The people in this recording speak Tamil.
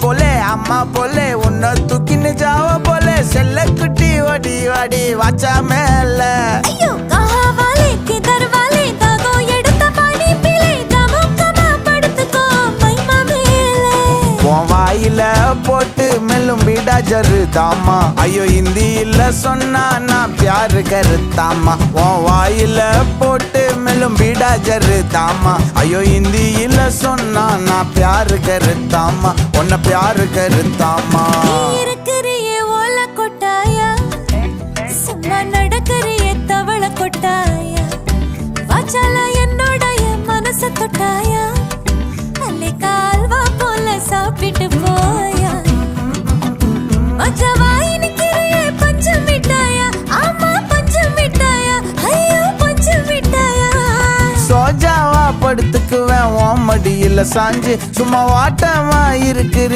போலே அம்மா போலே உன்னை தூக்கின்னு ஜாவ போலே செல்ல குட்டி ஓடி வாடி வாச்சா மேல ஐயோ கஹாவாலே கிதர்வாலே தாகோ எடுத்த பாடி பிளே தமுக்கமா படுத்துக்கோ மைமா மேலே உன் வாயில போட்டு மெல்லும் பீடா ஜருதாமா ஐயோ ஹிந்தியில சொன்னா நான் பியாரு கருத்தாமா உன் வாயில போட்டு மெல்லும் பீடா ஜருதாமா ஐயோ ஹிந்தியில சொன்னா நான் பியாரு கருத்தாமா உன்னை பியாரு கருத்தாமா இருக்கிறியே ஓல கொட்டாயா சும்மா நடக்கறியே தவள கொட்டாயா வாச்சால என்னோடைய மனச தொட்டாயா அல்லே கால்வா போல சாப்பிட்டு போயா மச்சவாய் நிக்கிறியே பஞ்சு மிட்டாயா ஆமா பஞ்சு மிட்டாயா ஐயோ பஞ்சு மிட்டாயா சோஜாவா படுத்துக்குவேன் உன் மடியில சாஞ்சு சும்மா வாட்டமா இருக்கிற